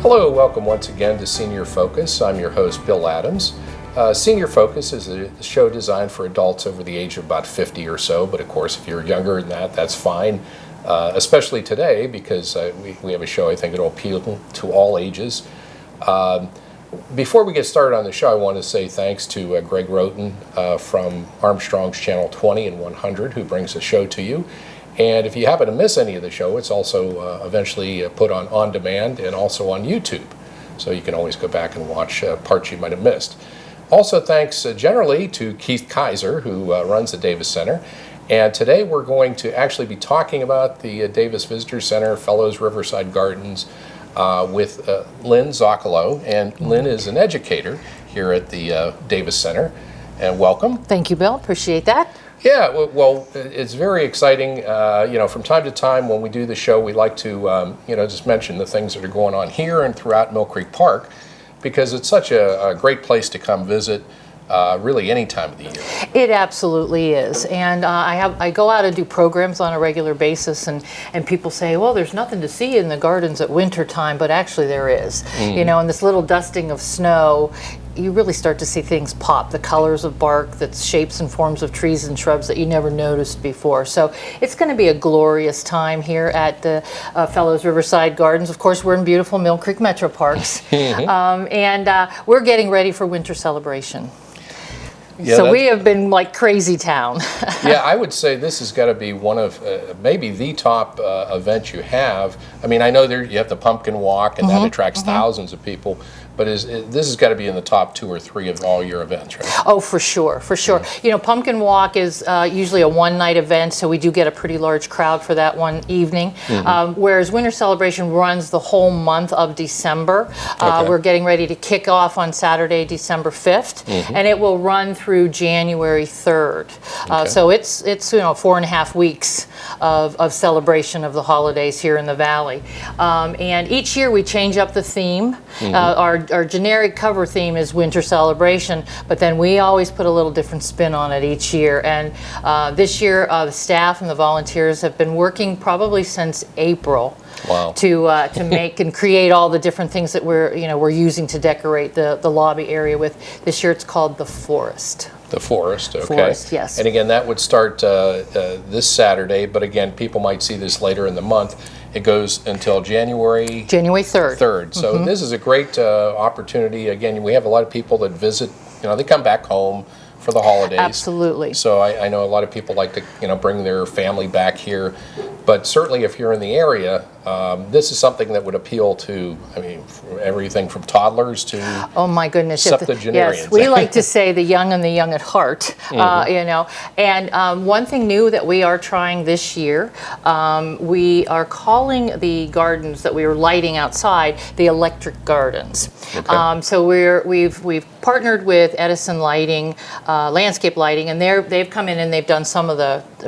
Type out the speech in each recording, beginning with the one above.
Hello, welcome once again to Senior Focus. I'm your host, Bill Adams. Senior Focus is a show designed for adults over the age of about 50 or so, but of course if you're younger than that, that's fine, especially today because we have a show I think it'll appeal to all ages. Before we get started on the show, I want to say thanks to Greg Roten from Armstrong's Channel 20 and 100 who brings the show to you. And if you happen to miss any of the show, it's also eventually put on demand and also on YouTube. So you can always go back and watch parts you might have missed. Also thanks generally to Keith Kaiser, who runs the Davis Center. And today we're going to actually be talking about the Davis Visitor Center, Fellows Riverside Gardens, with Lynn Zocalo. And Lynn is an educator here at the Davis Center. And welcome. Thank you, Bill. Appreciate that. Yeah, well, it's very exciting. From time to time when we do the show, we like to, just mention the things that are going on here and throughout Mill Creek Park, because it's such a great place to come visit, really any time of the year. It absolutely is. And I go out and do programs on a regular basis, and people say, well, there's nothing to see in the gardens at winter time, but actually there is. And this little dusting of snow, you really start to see things pop, the colors of bark, the shapes and forms of trees and shrubs that you never noticed before. So it's going to be a glorious time here at the Fellows Riverside Gardens. Of course, we're in beautiful Mill Creek MetroParks, and we're getting ready for winter celebration. Yeah, so we have been like crazy town. Yeah, I would say this has got to be one of maybe the top events you have. I mean, I know you have the pumpkin walk, and that attracts thousands of people. But this has got to be in the top 2 or 3 of all your events, right? Oh, for sure, for sure. Pumpkin Walk is usually a one-night event, so we do get a pretty large crowd for that one evening. Whereas Winter Celebration runs the whole month of December. We're getting ready to kick off on Saturday, December 5th, and it will run through January 3rd. So it's 4.5 weeks of celebration of the holidays here in the Valley. And each year we change up the theme. Our generic cover theme is Winter Celebration, but then we always put a little different spin on it each year. And this year, the staff and the volunteers have been working probably since April. Wow. To make and create all the different things that we're using to decorate the lobby area with. This year, it's called the Forest. The Forest, okay. Forest, yes. And again, that would start this Saturday, but again, people might see this later in the month. It goes until January 3rd. So this is a great opportunity. Again, we have a lot of people that visit, they come back home for the holidays. Absolutely. So I know a lot of people like to, bring their family back here. But certainly if you're in the area, this is something that would appeal to, everything from toddlers to oh my goodness, septuagenarians. Yes, we like to say the young and the young at heart, And one thing new that we are trying this year, we are calling the gardens that we are lighting outside the electric gardens. So we've partnered with Edison Lighting, landscape lighting, and they've come in and they've done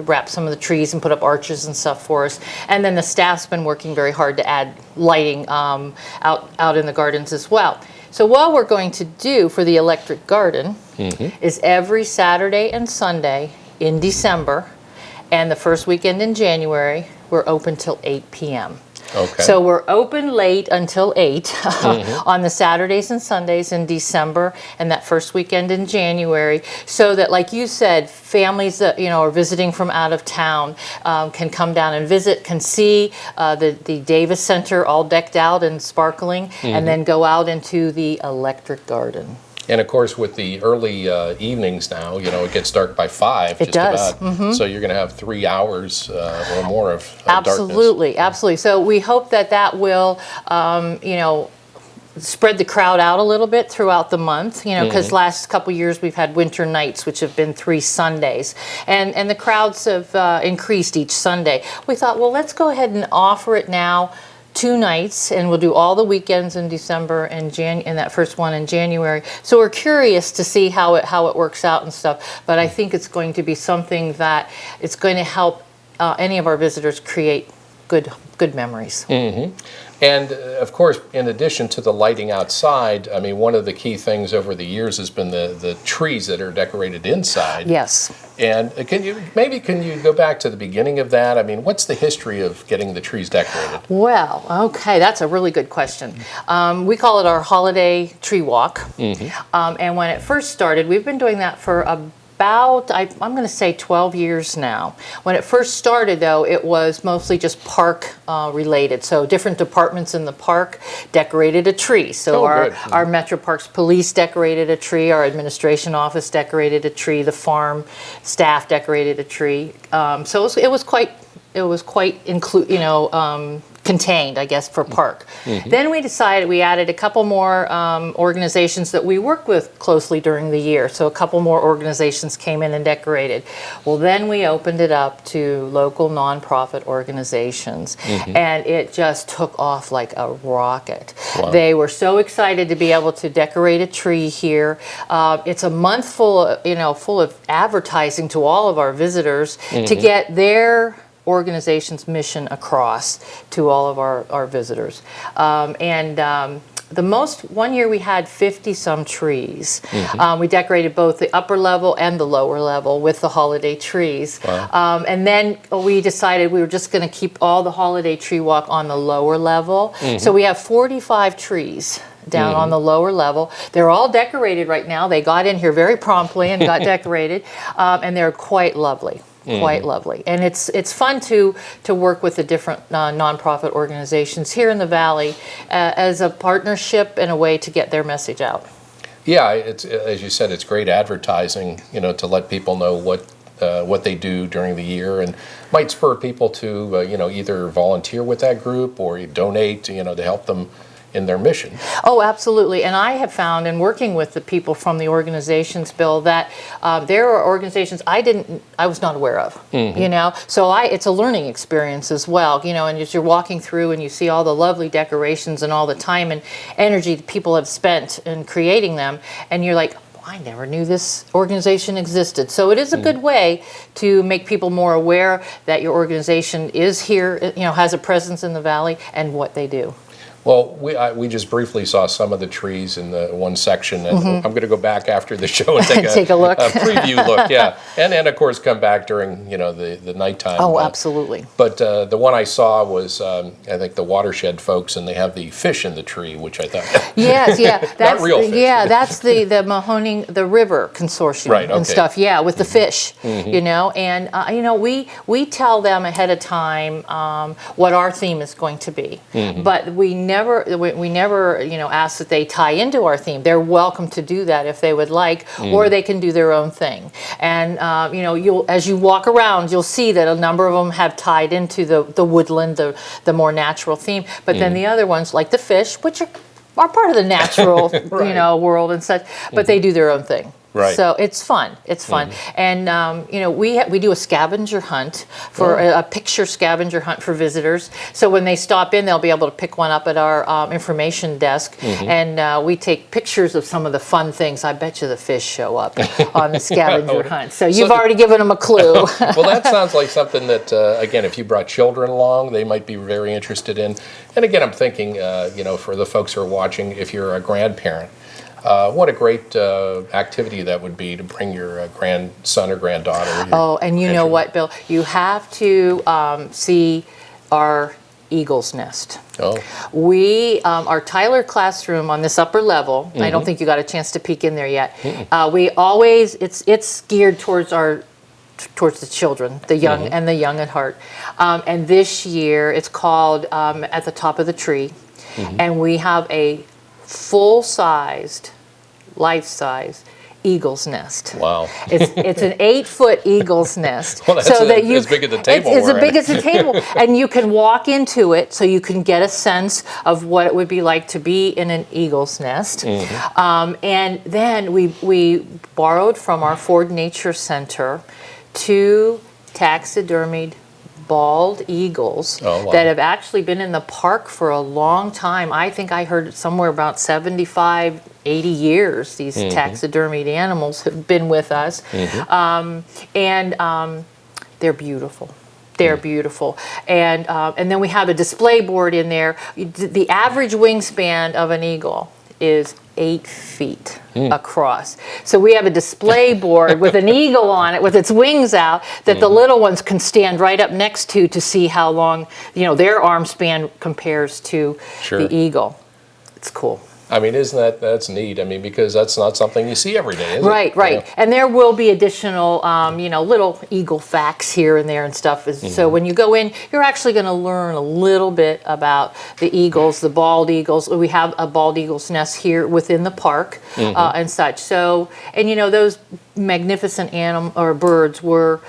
wrapped some of the trees and put up arches and stuff for us. And then the staff's been working very hard to add lighting out in the gardens as well. So what we're going to do for the electric garden is every Saturday and Sunday in December and the first weekend in January, we're open till 8 p.m. Okay. So we're open late until 8 on the Saturdays and Sundays in December and that first weekend in January, so that, like you said, families that are visiting from out of town can come down and visit, can see the Davis Center all decked out and sparkling, and then go out into the electric garden. And of course, with the early evenings now, it gets dark by 5. It does. About. So you're going to have 3 hours or more of absolutely, darkness. Absolutely. So we hope that will, spread the crowd out a little bit throughout the month. Because last couple years we've had winter nights, which have been 3 Sundays, and the crowds have increased each Sunday. We thought, well, let's go ahead and offer it now 2 nights, and we'll do all the weekends in December and that first one in January. So we're curious to see how it works out and stuff. But I think it's going to be something that it's going to help any of our visitors create good memories. And of course, in addition to the lighting outside, I mean, one of the key things over the years has been the trees that are decorated inside. Yes. And can you go back to the beginning of that? I mean, what's the history of getting the trees decorated? Well, okay, that's a really good question. We call it our holiday tree walk. And when it first started, we've been doing that for about, I'm going to say 12 years now. When it first started, though, it was mostly just park related. So different departments in the park decorated a tree. So our MetroParks police decorated a tree, our administration office decorated a tree, the farm staff decorated a tree. So it was quite contained, I guess, for park. Then we added a couple more organizations that we work with closely during the year. So a couple more organizations came in and decorated. Well, then we opened it up to local nonprofit organizations, and it just took off like a rocket. Wow. They were so excited to be able to decorate a tree here. It's a month full of advertising to all of our visitors to get their organization's mission across to all of our visitors. One year we had 50-some trees. We decorated both the upper level and the lower level with the holiday trees. Wow. And then we decided we were just going to keep all the holiday tree walk on the lower level. So we have 45 trees down on the lower level. They're all decorated right now. They got in here very promptly and got decorated, and they're quite lovely. Quite lovely, and it's fun to work with the different nonprofit organizations here in the Valley as a partnership and a way to get their message out. Yeah, it's, as you said, it's great advertising, to let people know what they do during the year, and might spur people to either volunteer with that group or donate to help them in their mission. Oh, absolutely. And I have found in working with the people from the organizations, Bill, that there are organizations I was not aware of, so it's a learning experience as well, and as you're walking through and you see all the lovely decorations and all the time and energy that people have spent in creating them, and you're like, I never knew this organization existed. So it is a good way to make people more aware that your organization is here, has a presence in the Valley and what they do. Well, we just briefly saw some of the trees in the one section, and I'm going to go back after the show and take a look, a preview look, yeah, and of course come back during the nighttime. Oh, absolutely. But the one I saw was I think the watershed folks, and they have the fish in the tree, which I thought yes, yeah, that's not real fish. Yeah, that's the Mahoning the River Consortium, right, okay. And stuff. Yeah, with the fish, and we tell them ahead of time what our theme is going to be, but we never ask that they tie into our theme. They're welcome to do that if they would like, or they can do their own thing. And as you walk around, you'll see that a number of them have tied into the woodland, the more natural theme. But then the other ones, like the fish, which are part of the natural right. world and such, but they do their own thing. Right. So it's fun. It's fun, and we do a scavenger hunt for a picture scavenger hunt for visitors. So when they stop in, they'll be able to pick one up at our information desk, and we take pictures of some of the fun things. I bet you the fish show up on the scavenger hunt. So you've already given them a clue. Well, that sounds like something that again, if you brought children along, they might be very interested in. And again, I'm thinking, for the folks who are watching, if you're a grandparent. What a great activity that would be to bring your grandson or granddaughter. Oh, and you know what, Bill? You have to see our eagle's nest. Oh. Our Tyler classroom on this upper level, I don't think you got a chance to peek in there yet. It's geared towards the children, the young and the young at heart. And this year it's called At the Top of the Tree. And we have a full-sized, life-size eagle's nest. Wow. It's an 8-foot eagle's nest. Well, that's as big as the table. It's as big as the table. And you can walk into it so you can get a sense of what it would be like to be in an eagle's nest. And then we borrowed from our Ford Nature Center 2 taxidermied bald eagles that have actually been in the park for a long time. I think I heard somewhere about 75, 80 years these taxidermied animals have been with us. And they're beautiful. They're beautiful. And then we have a display board in there. The average wingspan of an eagle is 8 feet across. So we have a display board with an eagle on it with its wings out that the little ones can stand right up next to see how long, their arm span compares to the eagle. It's cool. I mean, that's neat? I mean, because that's not something you see every day, is it? Right. And there will be additional, little eagle facts here and there and stuff. So when you go in, you're actually going to learn a little bit about the eagles, the bald eagles. We have a bald eagle's nest here within the park and such. So, and those magnificent birds were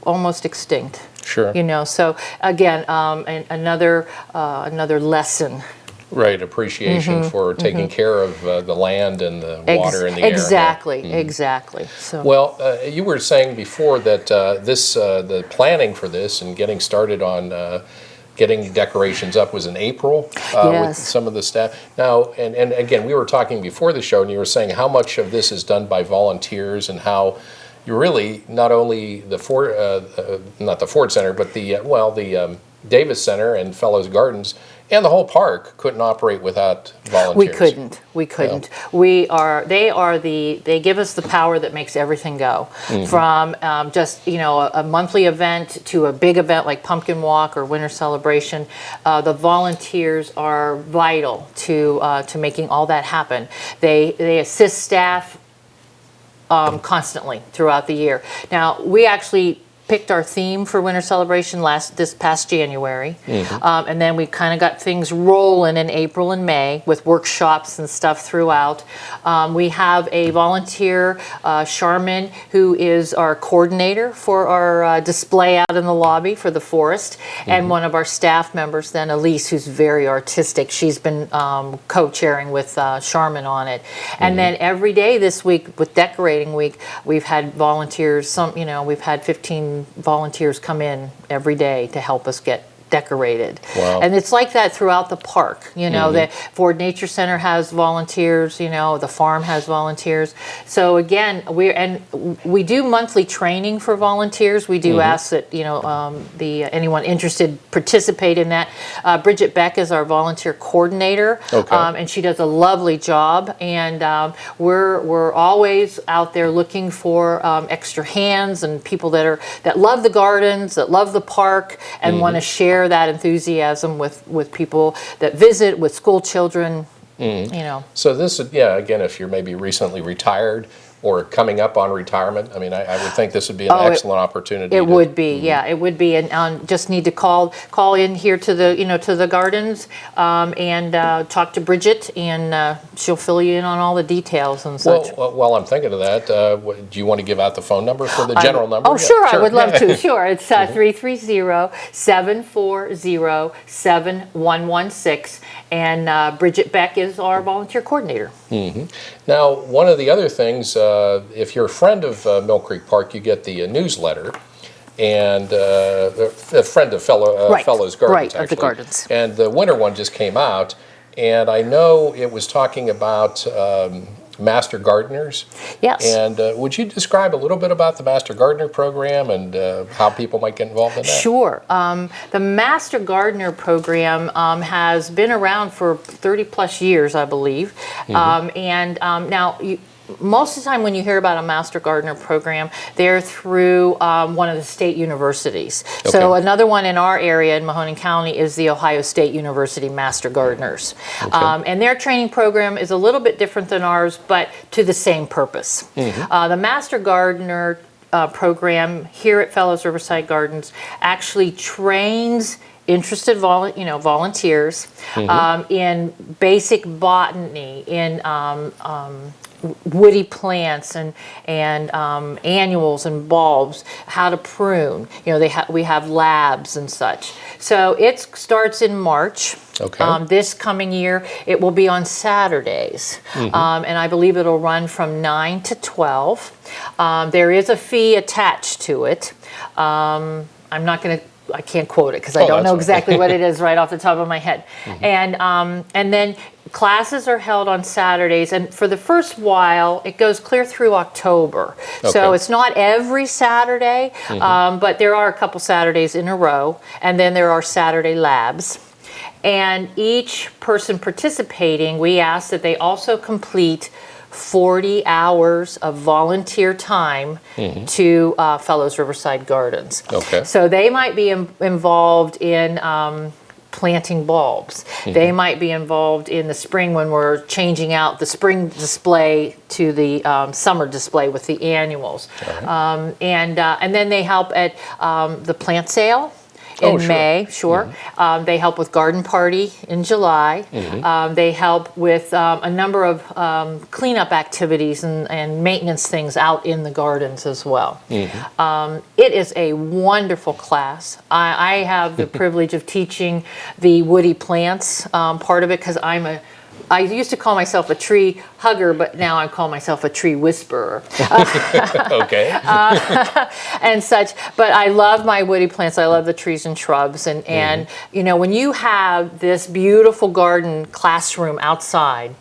almost extinct. Sure. So again, another lesson. Right, appreciation for taking care of the land and the water and the air. Exactly. So. Well, you were saying before that the planning for this and getting started on getting decorations up was in April with some of the staff. Now, and again, we were talking before the show, and you were saying how much of this is done by volunteers and how you really not only the Ford, not the Ford Center, but the Davis Center and Fellows Gardens. And the whole park couldn't operate without volunteers. We couldn't. No. They give us the power that makes everything go. From just, a monthly event to a big event like Pumpkin Walk or Winter Celebration. The volunteers are vital to making all that happen. They assist staff constantly throughout the year. Now, we actually picked our theme for Winter Celebration this past January, and then we kind of got things rolling in April and May with workshops and stuff throughout. We have a volunteer, Charmin, who is our coordinator for our display out in the lobby for the forest, and one of our staff members, then Elise, who's very artistic. She's been co-chairing with Charmin on it. And then every day this week with Decorating Week, we've had volunteers. We've had 15 volunteers come in every day to help us get decorated. Wow. And it's like that throughout the park. The Ford Nature Center has volunteers, the farm has volunteers. So again, we do monthly training for volunteers. We do ask that, anyone interested participate in that. Bridget Beck is our volunteer coordinator, and she does a lovely job. And we're always out there looking for extra hands and people that love the gardens, that love the park, and want to share that enthusiasm with people that visit, with school children, So this is, again, if you're maybe recently retired or coming up on retirement, I mean, I would think this would be an excellent opportunity. It would be, it would be, and just need to call in here to the gardens and talk to Bridget, and she'll fill you in on all the details and such. Well, while I'm thinking of that, do you want to give out the phone number for the general number? Oh, sure, I would love to. Sure, it's 330-740-7116, and Bridget Beck is our volunteer coordinator. Now, one of the other things, if you're a friend of Mill Creek Park, you get the newsletter, and a friend of Fellows Gardens, right, of the gardens. And the winter one just came out, and I know it was talking about Master Gardeners. Yes. And would you describe a little bit about the Master Gardener program and how people might get involved in that? Sure. The Master Gardener program has been around for 30 plus years, I believe. Now, most of the time when you hear about a Master Gardener program, they're through one of the state universities. Okay. So another one in our area in Mahoning County is the Ohio State University Master Gardeners. And their training program is a little bit different than ours, but to the same purpose. The Master Gardener program here at Fellows Riverside Gardens actually trains interested volunteers in basic botany, in woody plants and annuals and bulbs, how to prune. We have labs and such. So it starts in March. This coming year, it will be on Saturdays, and I believe it'll run from 9 to 12. There is a fee attached to it. I can't quote it because I don't know exactly what it is right off the top of my head. And then Classes are held on Saturdays, and for the first while, it goes clear through October. Okay. So it's not every Saturday, but there are a couple Saturdays in a row, and then there are Saturday labs. And each person participating, we ask that they also complete 40 hours of volunteer time to Fellows Riverside Gardens. Okay. So they might be involved in planting bulbs. They might be involved in the spring when we're changing out the spring display to the summer display with the annuals. Right. And then they help at the plant sale in sure. May, They help with garden party in July. They help with a number of cleanup activities and maintenance things out in the gardens as well. It is a wonderful class. I have the privilege of teaching the woody plants part of it because I used to call myself a tree hugger, but now I call myself a tree whisperer. Okay. And such. But I love my woody plants. I love the trees and shrubs. And you know, when you have this beautiful garden classroom outside,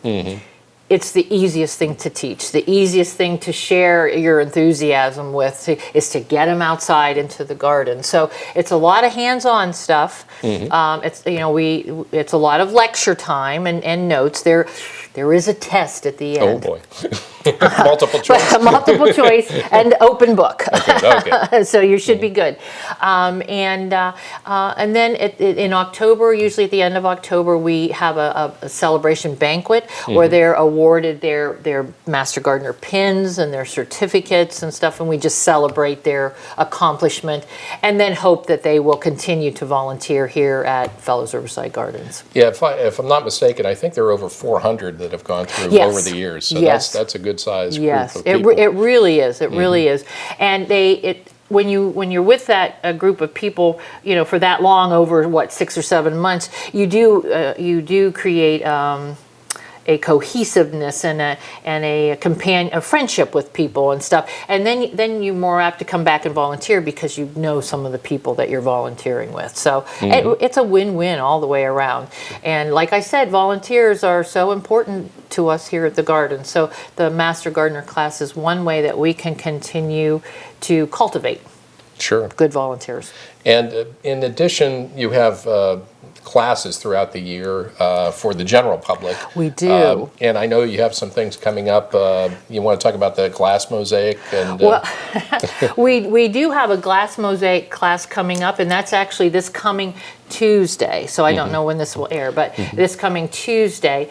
it's the easiest thing to teach. The easiest thing to share your enthusiasm with is to get them outside into the garden. So it's a lot of hands-on stuff. It's it's a lot of lecture time and notes. There is a test at the end. Oh boy. Multiple choice. Multiple choice and open book. Okay. So you should be good. And then in October, usually at the end of October, we have a celebration banquet where they're awarded their Master Gardener pins and their certificates and stuff, and we just celebrate their accomplishment and then hope that they will continue to volunteer here at Fellows Riverside Gardens. Yeah, if I'm not mistaken, I think there are over 400 that have gone through over the years. So that's a good size group of people. It really is. It really is. And when you're with that group of people, you know, for that long, over 6 or 7 months, you do create a cohesiveness and a friendship with people and stuff. And then you're more apt to come back and volunteer because you know some of the people that you're volunteering with. So it's a win-win all the way around. And like I said, volunteers are so important to us here at the garden. So the Master Gardener class is one way that we can continue to cultivate good volunteers. And in addition, you have classes throughout the year for the general public. We do. And I know you have some things coming up. You want to talk about the glass mosaic? And well, we do have a glass mosaic class coming up, and that's actually this coming Tuesday. So I don't know when this will air, but this coming Tuesday.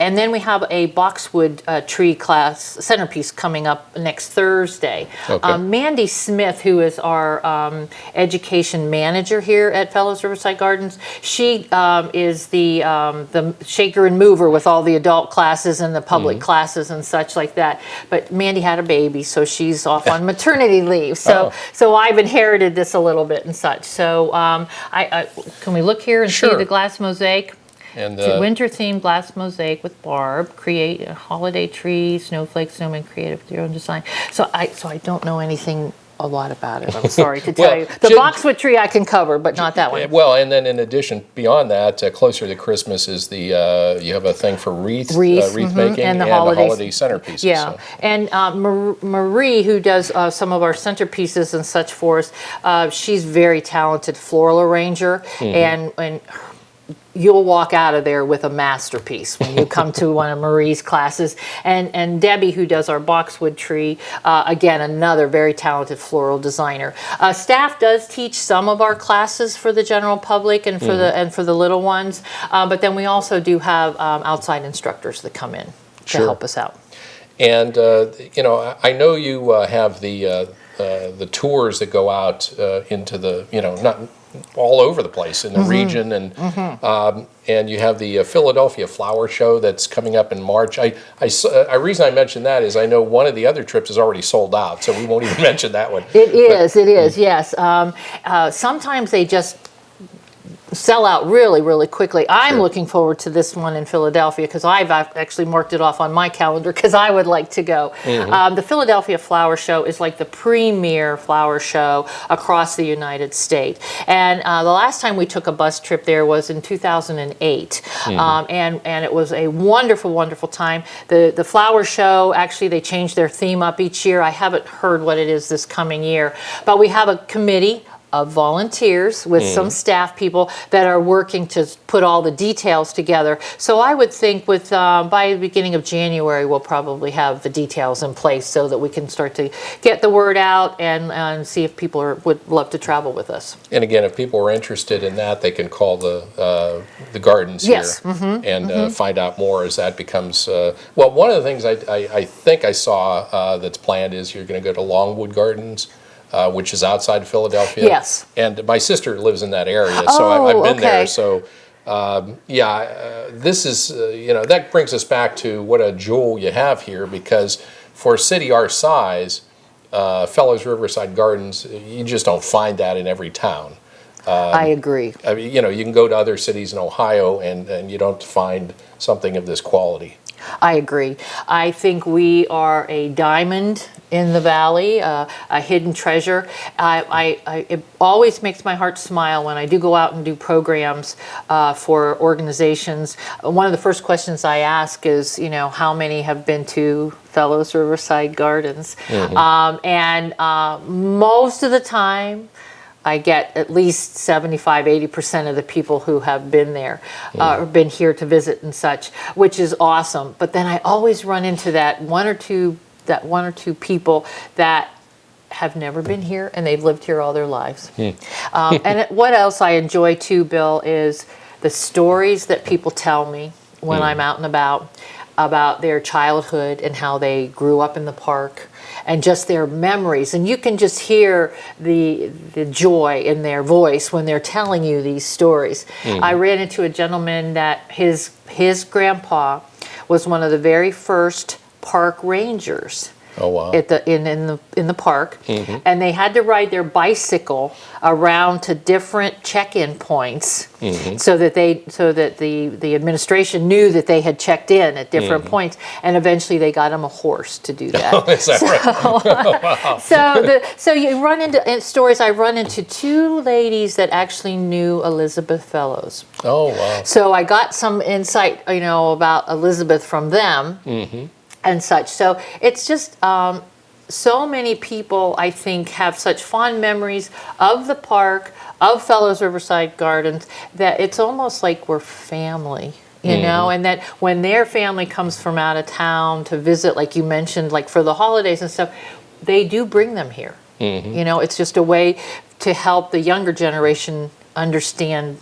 And then we have a boxwood tree class centerpiece coming up next Thursday. Okay. Mandy Smith, who is our education manager here at Fellows Riverside Gardens, she is the shaker and mover with all the adult classes and the public classes and such like that. But Mandy had a baby, so she's off on maternity leave. So I've inherited this a little bit and such. So can we look here and see the glass mosaic? And winter-themed glass mosaic with Barb. Create a holiday tree, snowflake, snowman, creative with your own design. So I don't know anything a lot about it. I'm sorry to tell you. The boxwood tree I can cover, but not that one. Well, and then in addition, beyond that, closer to Christmas is the you have a thing for wreath making and the holiday centerpieces. Yeah, so. And Marie, who does some of our centerpieces and such for us, she's very talented floral arranger, and you'll walk out of there with a masterpiece when you come to one of Marie's classes. And Debbie, who does our boxwood tree, again, another very talented floral designer. Staff does teach some of our classes for the general public and for the little ones, but then we also do have outside instructors that come in to help us out. And I know you have the tours that go out into the not all over the place in the region, and you have the Philadelphia Flower Show that's coming up in March. The reason I mention that is I know one of the other trips is already sold out, so we won't even mention that one. It is, yes. Sometimes they just sell out really, really quickly. I'm Sure. looking forward to this one in Philadelphia because I've actually marked it off on my calendar because I would like to go. The Philadelphia Flower Show is like the premier flower show across the United States. And the last time we took a bus trip there was in 2008. And it was a wonderful, wonderful time. The flower show, actually, they change their theme up each year. I haven't heard what it is this coming year. But we have a committee of volunteers with some staff people that are working to put all the details together. So I would think with by the beginning of January, we'll probably have the details in place so that we can start to get the word out and see if people would love to travel with us. And again, if people are interested in that, they can call the gardens Yes. here and find out more as that becomes. Well, one of the things I think I saw that's planned is you're going to go to Longwood Gardens. Which is outside of Philadelphia. Yes. And my sister lives in that area, so I've been there. Okay. So, this is, that brings us back to what a jewel you have here, because for a city our size, Fellows Riverside Gardens, you just don't find that in every town. I agree. I mean, you can go to other cities in Ohio and you don't find something of this quality. I agree. I think we are a diamond in the valley, a hidden treasure. It always makes my heart smile when I do go out and do programs for organizations. One of the first questions I ask is, how many have been to Fellows Riverside Gardens? And most of the time, I get at least 75-80% of the people who have been there or been here to visit and such, which is awesome. But then I always run into that one or two people that have never been here and they've lived here all their lives. What else I enjoy too, Bill, is the stories that people tell me when I'm out and about their childhood and how they grew up in the park and just their memories. And you can just hear the joy in their voice when they're telling you these stories. I ran into a gentleman that his grandpa was one of the very first park rangers. Oh, wow. In the park, and they had to ride their bicycle around to different check-in points, so that the administration knew that they had checked in at different points, and eventually they got them a horse to do that. Is that right? So you run into stories. I run into two ladies that actually knew Elizabeth Fellows. Oh, wow. So I got some insight, about Elizabeth from them. And such. So it's just so many people, I think, have such fond memories of the park, of Fellows Riverside Gardens, that it's almost like we're family, and that when their family comes from out of town to visit, like you mentioned, like for the holidays and stuff, they do bring them here. It's just a way to help the younger generation understand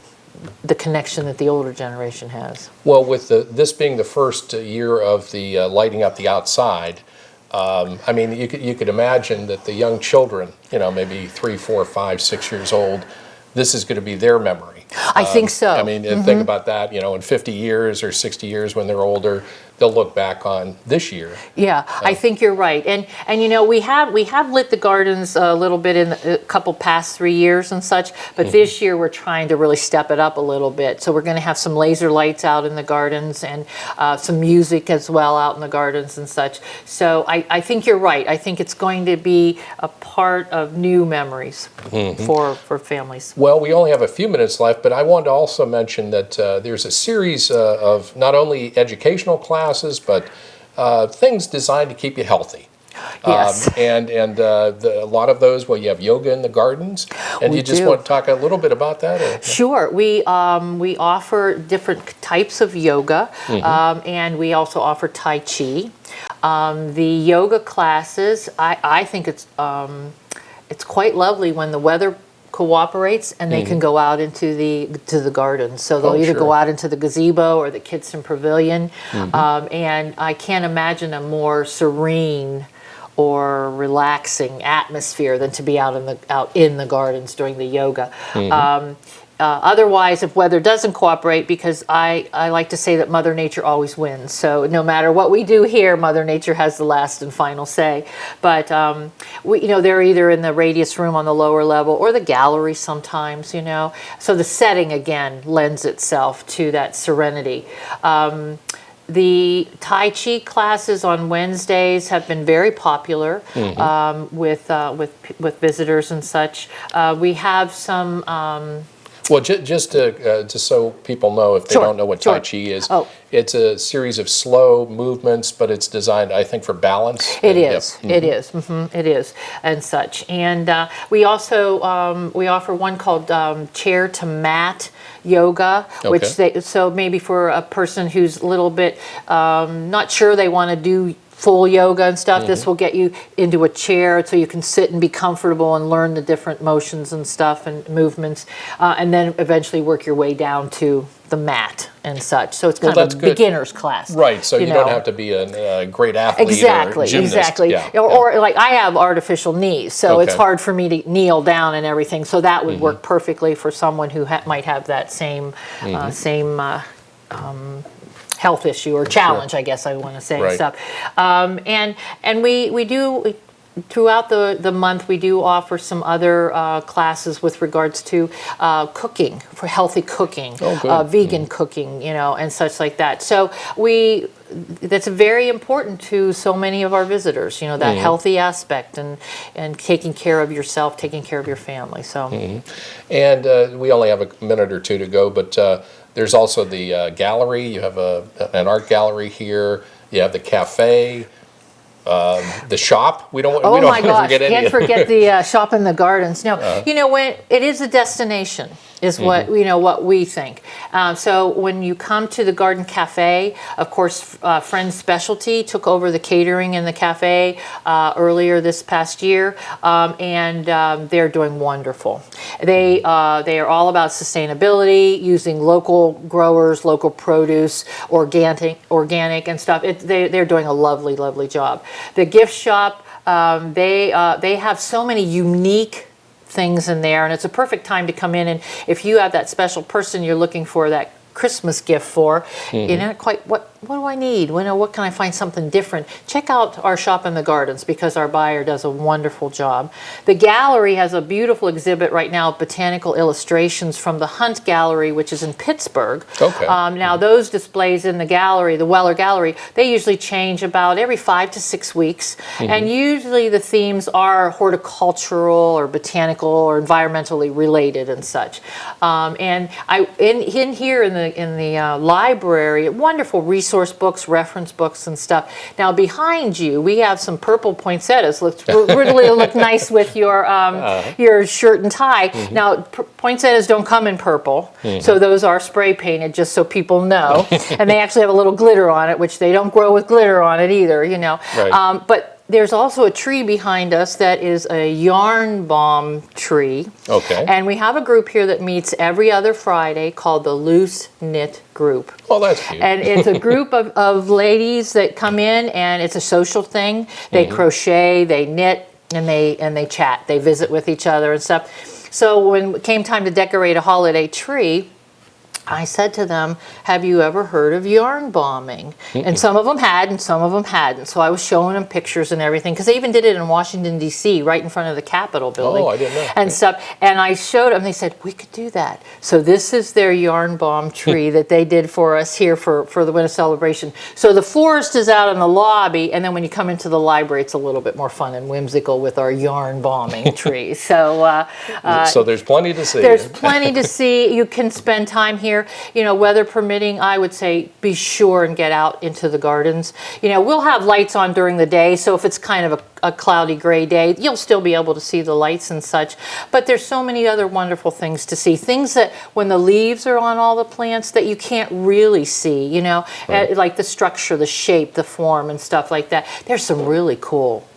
the connection that the older generation has. Well, with this being the first year of the lighting up the outside, I mean, you could imagine that the young children, maybe 3, 4, 5, 6 years old, this is going to be their memory. I think so. I mean, and think about that, in 50 years or 60 years when they're older, they'll look back on this year. Yeah, I think you're right. And we have lit the gardens a little bit in a couple past 3 years and such, but this year we're trying to really step it up a little bit. So we're going to have some laser lights out in the gardens and some music as well out in the gardens and such. So I think you're right. I think it's going to be a part of new memories for families. Well, we only have a few minutes left, but I wanted to also mention that there's a series of not only educational classes, but things designed to keep you healthy. Yes. A lot of those, you have yoga in the gardens, and We you just do. want to talk a little bit about that? Or? Sure. We offer different types of yoga, and we also offer Tai Chi. The yoga classes, I think it's quite lovely when the weather cooperates and they can go out into the gardens. So they'll either go out into the gazebo or the Kitson Pavilion, and I can't imagine a more serene or relaxing atmosphere than to be out in the gardens during the yoga. Otherwise, if weather doesn't cooperate, because I like to say that Mother Nature always wins. So no matter what we do here, Mother Nature has the last and final say. But they're either in the radius room on the lower level or the gallery sometimes. So the setting again lends itself to that serenity. The Tai Chi classes on Wednesdays have been very popular with visitors and such. We have some. Well, just so people know, if they don't know what Tai Chi is, it's a series of slow movements, but it's designed, I think, for balance. It is. It is. It is, and such. And we also we offer one called chair to mat yoga, which so maybe for a person who's a little bit not sure they want to do full yoga and stuff, this will get you into a chair so you can sit and be comfortable and learn the different motions and stuff and movements, and then eventually work your way down to the mat and such. So it's kind of a beginner's class. Right, so you don't have to be a great athlete or gymnast. Exactly. Or like I have artificial knees, so it's hard for me to kneel down and everything, so that would work perfectly for someone who might have that same health issue or challenge, I guess I want to say, and stuff. And we do, throughout the month, we do offer some other classes with regards to cooking, for healthy cooking, vegan cooking, and such like that. So that's very important to so many of our visitors, that healthy aspect and taking care of yourself, taking care of your family. So, and we only have a minute or two to go, but there's also the gallery. You have an art gallery here. You have the cafe, the shop. We don't. Oh my gosh! Can't forget the shop in the gardens. No, when it is a destination, is what what we think. So when you come to the Garden Cafe, of course, Friends Specialty took over the catering in the cafe earlier this past year, and they're doing wonderful. They are all about sustainability, using local growers, local produce, organic and stuff. They're doing a lovely job. The gift shop, they have so many unique things in there, and it's a perfect time to come in, and if you have that special person you're looking for that Christmas gift for, quite what do I need? What can I find something different? Check out our shop in the gardens, because our buyer does a wonderful job. The gallery has a beautiful exhibit right now of botanical illustrations from the Hunt Gallery, which is in Pittsburgh. Now those displays in the gallery, the Weller Gallery, they usually change about every 5 to 6 weeks, and usually the themes are horticultural or botanical or environmentally related and such. And in here in the library, wonderful resource books, reference books and stuff. Now behind you, we have some purple poinsettias. Really look nice with your shirt and tie. Now poinsettias don't come in purple, so those are spray painted, just so people know. And they actually have a little glitter on it, which they don't grow with glitter on it either, But there's also a tree behind us that is a yarn bomb tree. And we have a group here that meets every other Friday called the Loose Knit Group. Oh, that's cute. And it's a group of ladies that come in, and it's a social thing. They crochet, they knit, and they chat. They visit with each other and stuff. So when it came time to decorate a holiday tree, I said to them, have you ever heard of yarn bombing? And some of them had, and some of them hadn't. So I was showing them pictures and everything, because they even did it in Washington, D.C., right in front of the Capitol building. Oh, I didn't know. And stuff. And I showed them, they said, we could do that. So this is their yarn bomb tree that they did for us here for the winter celebration. So the forest is out in the lobby, and then when you come into the library, it's a little bit more fun and whimsical with our yarn bombing tree. So there's plenty to see. There's plenty to see. You can spend time here. Weather permitting, I would say be sure and get out into the gardens. We'll have lights on during the day, so if it's kind of a cloudy gray day, you'll still be able to see the lights and such. But there's so many other wonderful things to see. Things that when the leaves are on all the plants that you can't really see, like the structure, the shape, the form and stuff like that. There's some really cool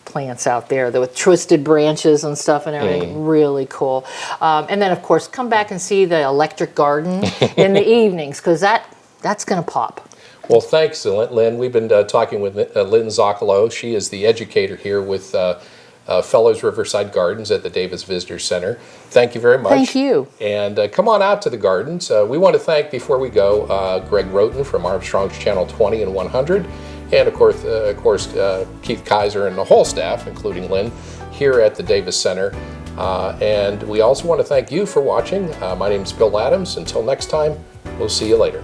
plants out there with twisted branches and stuff and everything. Really cool. And then of course come back and see the electric garden in the evenings, because that's going to pop. Well, thanks, Lynn. We've been talking with Lynn Zocalo. She is the educator here with Fellows Riverside Gardens at the Davis Visitor Center. Thank you very much. Thank you. And come on out to the gardens. We want to thank, before we go, Greg Roten from Armstrong's Channel 20 and 100, and of course, Keith Kaiser and the whole staff, including Lynn, here at the Davis Center. And we also want to thank you for watching. My name is Bill Adams. Until next time, we'll see you later.